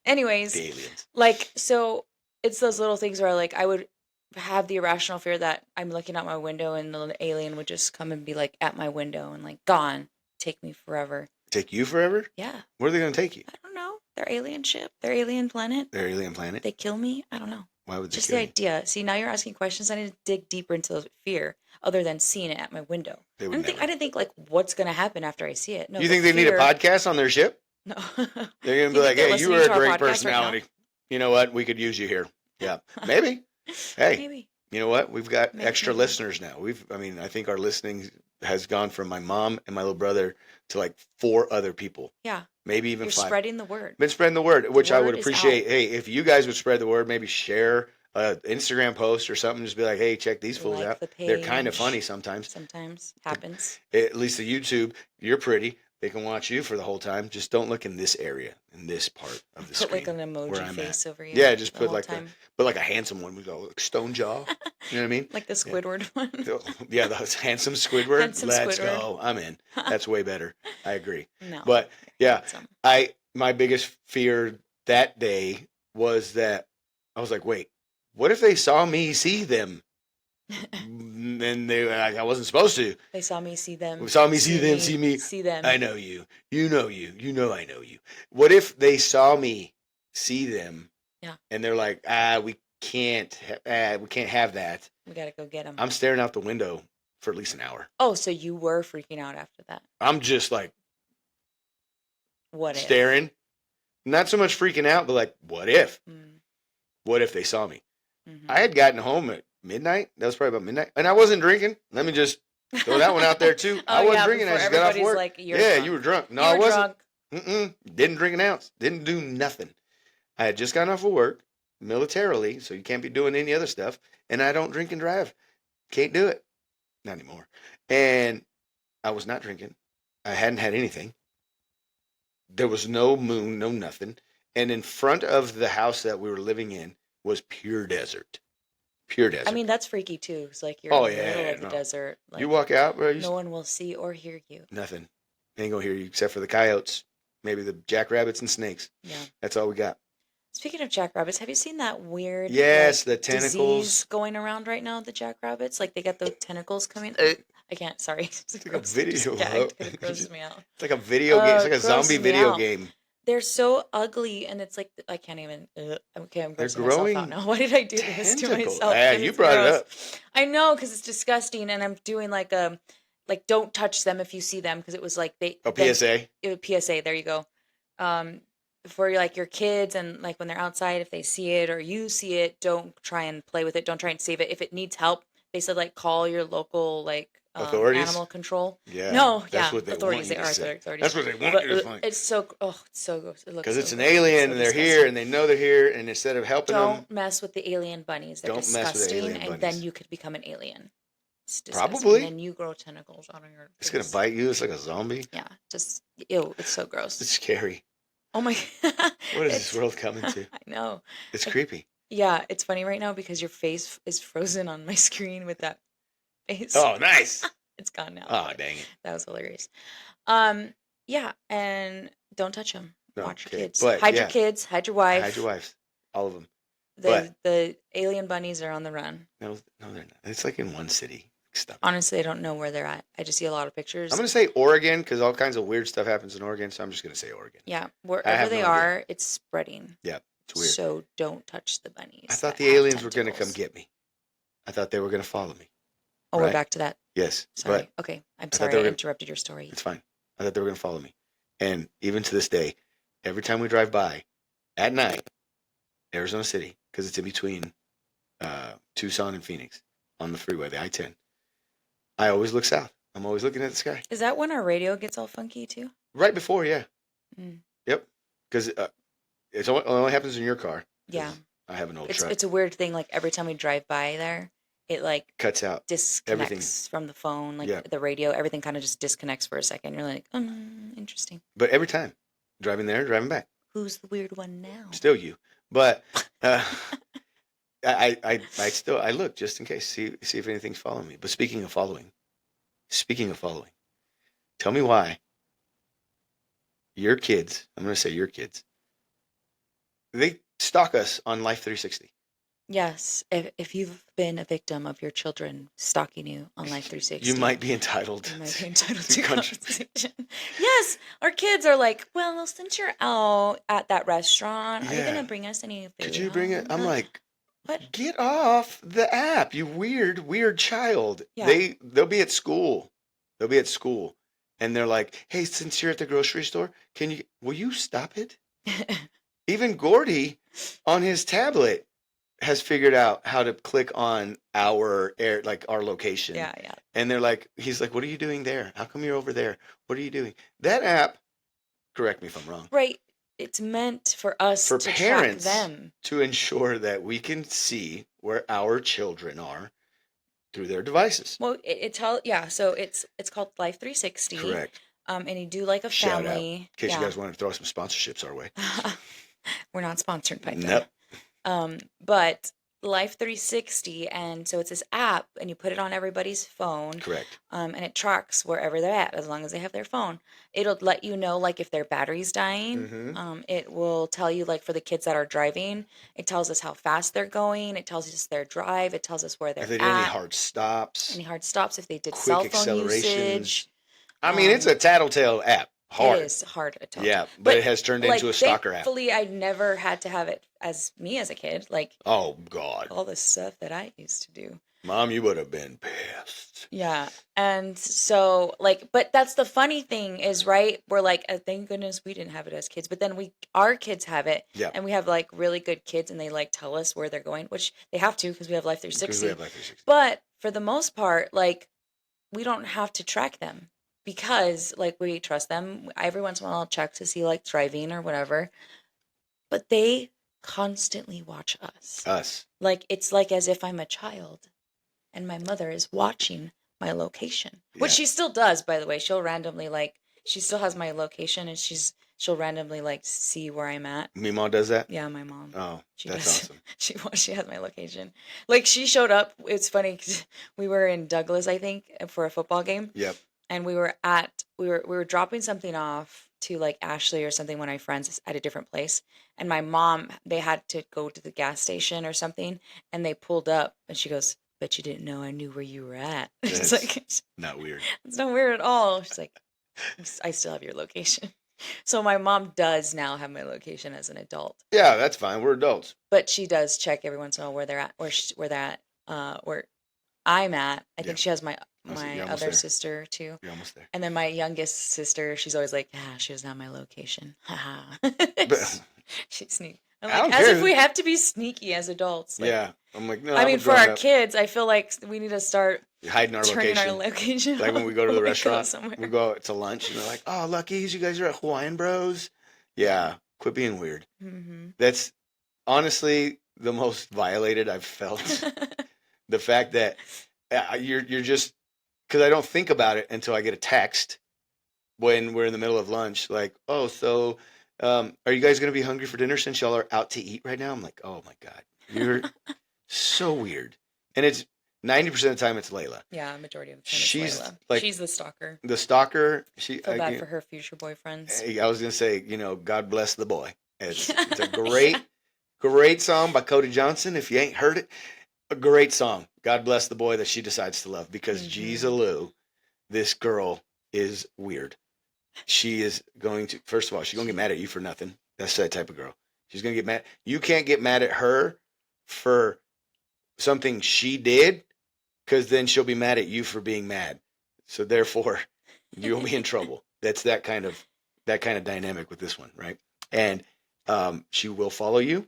Anyways, the aliens. Like, so it's those little things where like I would have the irrational fear that I'm looking out my window and the alien would just come and be like at my window and like gone, take me forever. Take you forever? Yeah. Where are they going to take you? I don't know. Their alien ship, their alien planet. Their alien planet? They kill me? I don't know. Why would they just kill the you? idea. See, now you're asking questions. I need to dig deeper into the fear other than seeing it at my window. I didn't think like what's going to happen after I see it. No. You think they need a podcast on their ship? No. They're going to be like, hey, you were a great personality. Right, you know what? We could use you here. Yeah. Maybe. Hey. Maybe. You know what? We've got extra listeners now. I think our listening has gone from my mom and my little brother to like 4 other people. Yeah. Maybe even 5. You're spreading the word. Been spreading the word, which I would appreciate. Hey, if you guys would spread the word, maybe share an Instagram post or something. Just be like, hey, check these fools out. They're kind of funny sometimes. Sometimes. Happens. At least the YouTube, you're pretty. They can watch you for the whole time. Just don't look in this area, in this part of the screen. Put like an emoji face over you. Yeah, just put like a handsome one. We go like stone jaw. You know what I mean? Like the Squidward one. Yeah, the handsome Squidward. Let's go. I'm in. That's way better. I agree. No. But yeah, my biggest fear that day was that I was like, wait, what if they saw me see them And I wasn't supposed to. They saw me, see them. Saw me, see them, see me. See them. I know you. You know you. You know I know you. What if they saw me, see them, Yeah. and they're like, we can't have that. We gotta go get them. I'm staring out the window for at least an hour. Oh, so you were freaking out after that? I'm just like, what if? Staring. Not so much freaking out, but like, what if? What if they saw me? Mm-hmm. I had gotten home at midnight. That was probably about midnight. And I wasn't drinking. Let me just throw that one out there too. I wasn't drinking. I just got off work. Like, yeah, drunk. you were drunk. No, you I were wasn't. Drunk. Didn't drink an ounce. Didn't do nothing. I had just gotten off of work militarily, so you can't be doing any other stuff. And I don't drink and drive. Can't do it. Not anymore. And I was not drinking. I hadn't had anything. There was no moon, no nothing. And in front of the house that we were living in was pure desert. Pure desert. I mean, that's freaky too. It's like you're in the middle of the desert. Like, you walk out, bro. No one will see or hear you. Nothing. They ain't gonna hear you except for the coyotes, maybe the jackrabbits and snakes. Yeah. That's all we got. Speaking of jackrabbits, have you seen that weird the tentacles disease going around right now? The jackrabbits, like they got the tentacles coming. I can't. Sorry. It's like a video. It grosses me out. It's like a video game. It's like a grosses zombie me video out. game. They're so ugly, and it's like I can't even. Okay, I'm grossing growing myself out now. Why did I do this to myself? Yeah, you brought it up. I know, because it's disgusting, and I'm doing like don't touch them if you see them, because it was like they. Oh, PSA. PSA. There you go. For like your kids, and like when they're outside, if they see it or you see it, don't try and play with it. Don't try and save it. If it needs help, they said like call your local authorities, animal control. Yeah, no, that's what they authorities. Want you to They are say. authorities. That's what they want you to think. It's so gross. It looks because it's so an gross. alien, so and they're here, and they know they're here, and instead of helping them, don't mess with the alien bunnies. They're Don't mess with the disgusting, alien and bunnies. then you could become an alien. It's disgusting. Probably. And then you grow tentacles out of your. It's gonna bite you. It's like a zombie. Yeah, just ew. It's so gross. It's scary. Oh my! What is this world coming to? I know. It's creepy. Yeah, it's funny right now because your face is frozen on my screen with that face. Oh, nice. It's gone now. Oh, dang it. That was hilarious. Yeah, and don't touch them. No, Watch your okay. kids. But, Hide yeah. your kids. Hide your wife. Hide your wives. All of them. The alien bunnies are on the run. No, they're not. It's like in one city. Stop. Honestly, I don't know where they're at. I just see a lot of pictures. I'm going to say Oregon because all kinds of weird stuff happens in Oregon, so I'm just going to say Oregon. Yeah, I wherever have they no are, idea. it's spreading. Yeah, it's weird. So don't touch the bunnies. I thought that the have aliens were going to come tentacles. get me. I thought they were going to follow me. Oh, right? we're back to that. Yes, Sorry. but Okay, I'm thought sorry they I were- interrupted your story. it's fine. I thought they were going to follow me. And even to this day, every time we drive by at night, Arizona City, because it's in between Tucson and Phoenix on the freeway, the I-10, I always look south. I'm always looking at the sky. Is that when our radio gets all funky too? Right before, yeah. Mm. Yep. Because it only happens in your car. 'cause Yeah. I have an old It's truck. it's a weird thing. Like every time we drive by there, it like Cuts out. disconnects from the phone, like Yeah. the radio. Everything kind of just disconnects for a second. You're like, interesting. But every time, driving there, driving back, Who's the weird one now? still you. But I still look just in case, see if anything's following me. But speaking of following, tell me why your kids, I'm going to say your kids, they stalk us on Life 360. Yes, if you've been a victim of your children stalking you on Life 360, You might be entitled. you might be entitled to to contribution. compensation. Yes, our kids are like, well, since you're out at that restaurant, are you Yeah. gonna bring us any food? Could you bring it? I'm like, what? get off the app, you weird child. Yeah. They'll be at school. And they're like, hey, since you're at the grocery store, will you stop it? Even Gordy on his tablet has figured out how to click on our location. Yeah. And he's like, what are you doing there? How come you're over there? What are you doing? That app, correct me if I'm wrong, Right. It's meant for us for to parents track them. to ensure that we can see where our children are through their devices. Well, so it's called Life 360. Correct. And you do like a Shout out. family. In case you guys want to throw some sponsorships our way. We're not sponsored by them. Nope. But Life 360, and so it's this app, and you put it on everybody's phone, Correct. and it tracks wherever they're at as long as they have their phone. It'll let you know like if their battery's dying. Mm-hmm. It will tell you like for the kids that are driving, it tells us how fast they're going. It tells us their drive. It tells us where If they're they did any at, hard stops, any hard stops, if they did quick cell phone accelerations. usage. I mean, it's a tattletale app. It Hard. is hard to tell. Yeah, but it has turned into a stalker app. Thankfully, I never had to have it as me as a kid. Like Oh, God. all the stuff that I used to do. Mom, you would have been pissed. Yeah. And so like, but that's the funny thing is, right? We're like, thank goodness we didn't have it as kids, but then our kids have it, Yeah. and we have like really good kids, and they like tell us where they're going, which they have to because we have Life 360. Because we have Life 360. But for the most part, like we don't have to track them because like we trust them. Every once in a while I'll check to see like driving or whatever, but they constantly watch us. Us. Like it's like as if I'm a child and my mother is watching my location, which Yeah. she still does, by the way. She'll randomly like, she still has my location, and she'll randomly like see where I'm at. Me mom does that? Yeah, my mom. Oh, She that's does. awesome. She has my location. Like she showed up. It's funny because we were in Douglas, I think, for a football game, Yep. and we were dropping something off to like Ashley or something, one of my friends at a different place, and my mom, they had to go to the gas station or something, and they pulled up, and she goes, "Bet you didn't know I knew where you were at." It's That's like not weird. it's not weird at all. She's like, "I still have your location." So my mom does now have my location as an adult, Yeah, that's fine. We're adults. but she does check every once in a while where they're at, where I'm at. I Yeah. think she has my You're almost other there. sister too. You're almost there. And then my youngest sister, she's always like, "Yeah, she doesn't have my location." Haha. But, She's sneaky. I'm I like, don't as care. if we have to be sneaky as adults. Like, yeah. I'm like, no, I I'm mean, a for our grown-up. kids, I feel like we need to start Hiding our turning location. our location. Like when we go to the restaurant, somewhere. we go out to lunch, and they're like, "Oh, Lucky's, you guys are at Hawaiian Bros." Yeah, quit being weird. Mm-hmm. That's honestly the most violated I've felt. The fact that you're just, because I don't think about it until I get a text when we're in the middle of lunch, like, "Oh, so are you guys going to be hungry for dinner since y'all are out to eat right now?" I'm like, "Oh my God, you're so weird." And it's 90% of the time it's Layla. Yeah, majority of the time She's it's Layla. like- She's the stalker. The stalker, Feel bad for her future boyfriends. I was going to say, God bless the boy. It's a great song by Cody Johnson. If you ain't heard it, a great song. God bless the boy that she decides to love, because geez, Lou, this girl is weird. She is going to, first of all, she's going to get mad at you for nothing. That's that type of girl. She's going to get mad. You can't get mad at her for something she did, because then she'll be mad at you for being mad. So therefore, you'll be in trouble. That's that kind of dynamic with this one, right? And she will follow you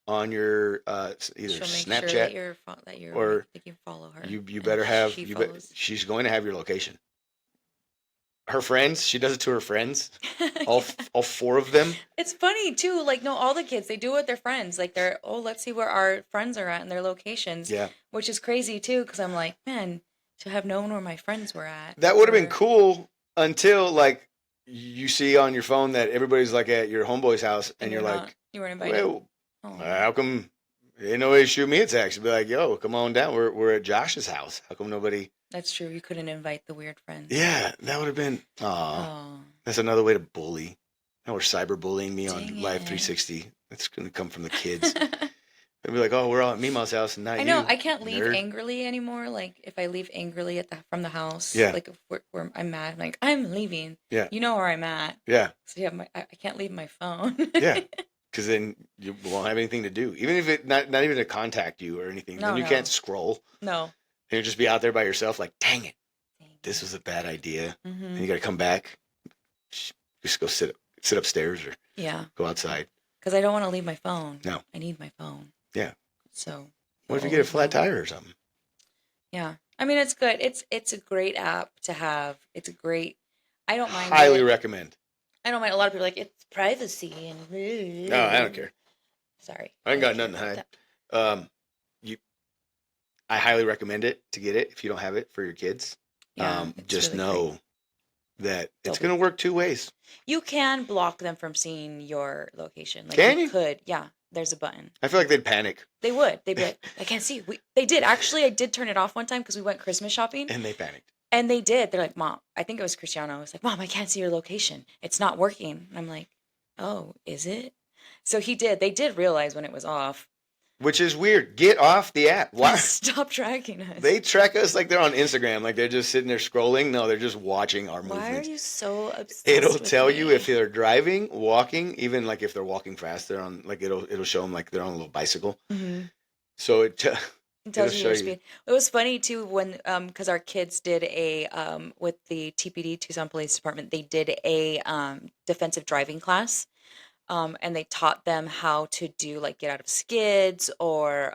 on your either She'll make Snapchat, sure that you're or that you follow her. you and better have she follows. she's going to have your location. Her friends, she does it to her friends. All four of them. It's funny too. Like, no, all the kids, they do it with their friends. Like, let's see where our friends are at and their locations. Yeah. Which is crazy too, because I'm like, man, to have known where my friends were at. That would have been or- cool until like you see on your phone that everybody's like at your homeboy's house, and you're like, you weren't invited. well, Oh. how come ain't nobody shoot me a text? Be like, yo, come on down. We're at Josh's house. How come nobody? That's true. You couldn't invite the weird friends. Yeah, that would have been. Oh. That's another way to bully. Now we're cyberbullying me on Dang Live it. 360. That's gonna come from the kids. They'll be like, oh, we're all at Mima's house, and not I know. you, I can't leave nerd. angrily anymore. Like, if I leave angrily from the house, Yeah. like if where I'm mad, I'm like, I'm leaving. Yeah. You know where I'm at. Yeah, So yeah, I can't leave my phone. yeah. Because then you won't have anything to do, even if it not even to contact you or anything. No, then you no. can't scroll. No. And you'll just be out there by yourself, like, dang it, this was a bad idea. Mm-hmm. And you got to come back, just go sit upstairs or Yeah. go outside. Because I don't want to leave my phone. No. I need my phone. Yeah. So. What if you get a flat tire or something? Yeah. I mean, it's good. It's a great app to have. It's a great. I don't mind. Highly it. recommend. I don't mind. A lot of people are like, it's privacy and. No, I don't care. Sorry. I ain't got don't nothing to care hide. about that. I highly recommend it to get it if you don't have it for your kids. Yeah, it's Just really know great. that it's They'll going to work two ways. You can block them from seeing your location. Like Can you? could, yeah. there's a button. I feel like they'd panic. They would. They'd be like, I can't see. They did. Actually, I did turn it off one time because we went Christmas shopping. And they panicked. And they did. They're like, Mom, I think it was Cristiano. I was like, Mom, I can't see your location. It's not working. And I'm like, oh, is it? So he did. They did realize when it was off. Which is weird. Get off the app. Why? Stop tracking us. They track us like they're on Instagram. Like they're just sitting there scrolling. No, they're just watching our movements. Why are you so obsessed It'll with tell you me? if they're driving, walking, even like if they're walking fast. They're on like it'll show them like they're on a little bicycle. Mm-hmm. So It tells it'll you show your you. speed. It was funny too when because our kids did a with the TPD Tucson Police Department, they did a defensive driving class. And they taught them how to do like get out of skids or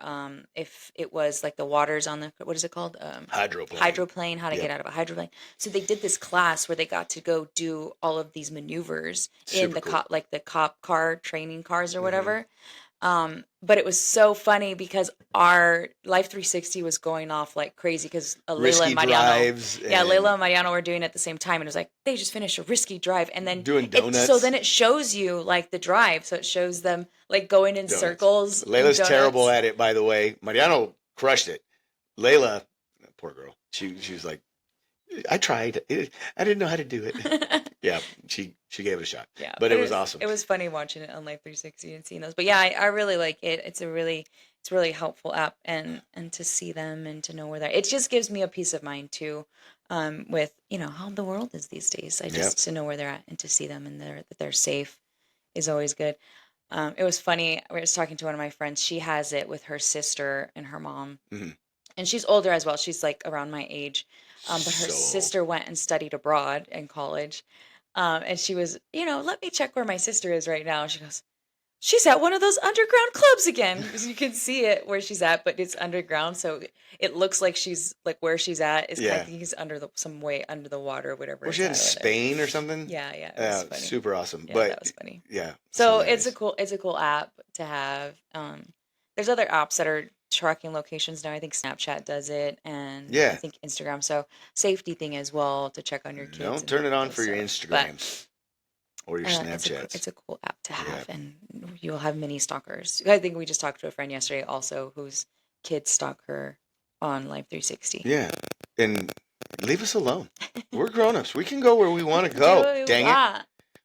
if it was like the waters on the what is it called hydroplane, how to Yep. get out of a hydroplane. So they did this class where they got to go do all of these maneuvers in Super the cool. like the cop car training cars or Mhm. whatever. But it was so funny because our Life 360 was going off like crazy because Layla Risky and Mariano. drives. Yeah, and Layla and Mariano were doing it at the same time, and it was like they just finished a risky drive, and then doing donuts. so then it shows you like the drive, so it shows them like going in Donuts. circles. Layla's terrible at it, by the way. Mariano crushed it. Layla, poor girl. She was like, I tried. I didn't know how to do it. Yeah, she gave it a shot. Yeah, but it was awesome. It was funny watching it on Life 360 and seeing those. But yeah, I really like it. It's a really helpful app, and to see them and to know where they're. It just gives me a peace of mind too, with how the world is these days. I just to know where they're at and to see them and that they're safe is always good. It was funny. I was talking to one of my friends. She has it with her sister and her mom, and she's older as well. She's like around my age, but her sister went and studied abroad in college. And she was, let me check where my sister is right now. She goes, she's at one of those underground clubs again. Because you can see it where she's at, but it's underground. So it looks like she's like where she's at is I think he's some way under the water or whatever. Was she in Spain or something? Yeah. It was funny. Super awesome. Yeah, but that was funny. Yeah. So it's a cool app to have. There's other apps that are tracking locations now. I think Snapchat does it, and I think Instagram. So safety thing as well to check on your kids. Don't turn it on for your Instagrams or your Snapchats. It's a cool app to have, and you'll have many stalkers. I think we just talked to a friend yesterday also whose kids stalk her on Life 360. Yeah, and leave us alone. We're grown-ups. We can go where we want to go. Dang it.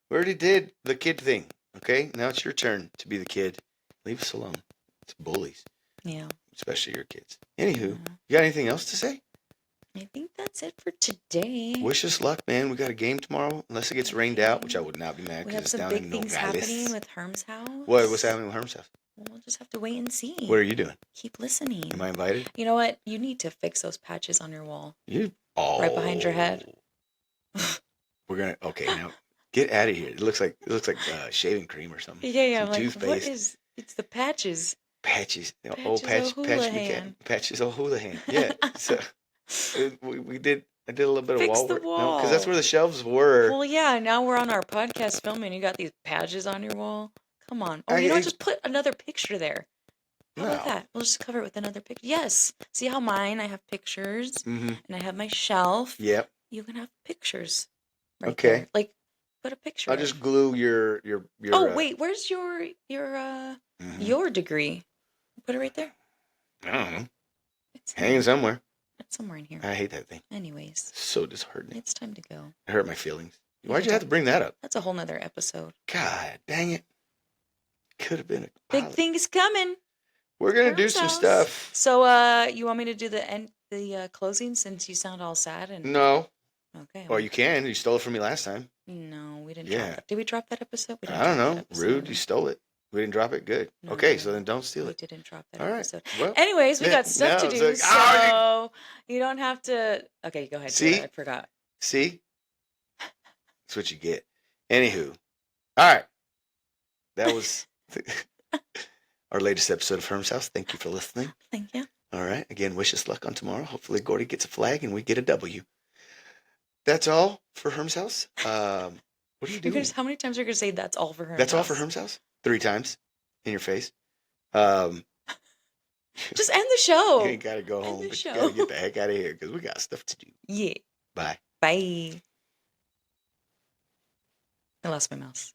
We already did the kid thing. Okay, now it's your turn to be the kid. Leave us alone. It's bullies. Yeah. Especially your kids. Anywho, you got anything else to say? I think that's it for today. Wish us luck, man. We got a game tomorrow, unless it gets rained out, which I would not be mad We because have it's some down big in things Nogales. happening with Herm's house. What's happening with Herm's house? We'll just have to wait and see. What are you doing? Keep listening. Am I invited? You know what? You need to fix those patches on your wall. Right behind your head. We're gonna now get out of here. It looks like shaving cream or something. Yeah. Some I'm like, toothpaste. what is? It's the patches. Patches. Patches O'Houlihan. Patches O'Houlihan. Yeah. So we did. I did a little bit of Fix wall the work. wall. Because that's where the shelves were. Well, yeah. Now we're on our podcast filming. You got these patches on your wall. Come on. Oh, you know what? Just put another picture there. How about that? We'll just cover it with another picture. Yes. See how mine? I have pictures, and I have my shelf. Yep. You can have pictures. Right Okay. there. Like, put a picture. I'll just glue your. Oh wait, where's your degree? Put it right there. I don't know. It's Hanging somewhere. It's somewhere in here. I hate that thing. Anyways. So disheartening. It's time to go. It hurt my feelings. Why'd you have to bring that up? That's a whole nother episode. God dang it. Could have been a Big pilot. things coming. We're gonna do some stuff. So you want me to do the closing since you sound all sad and No. Okay. Well, you can. You stole it from me last time. No, we didn't drop it. Did we drop that episode? I don't know. Rude. You stole it. We didn't drop it. Good. No, okay, so then don't steal it. We didn't drop that all right. episode. Well, anyways, we got stuff to do, so you don't have to. Okay, go ahead. See? I forgot. See? That's what you get. Anywho. All right. That was our latest episode of Herm's House. Thank you for listening. Thank you. All right. Again, wish us luck on tomorrow. Hopefully Gordy gets a flag and we get a W. That's all for Herm's House. What are you doing? How many times are you going to say that's all for Herm's House? That's all for Herm's House? 3 times in your face. Just end the show. You ain't got to go home, but you got to get the heck out of here because we got stuff to do. Yeah. Bye. Bye. I lost my mouse.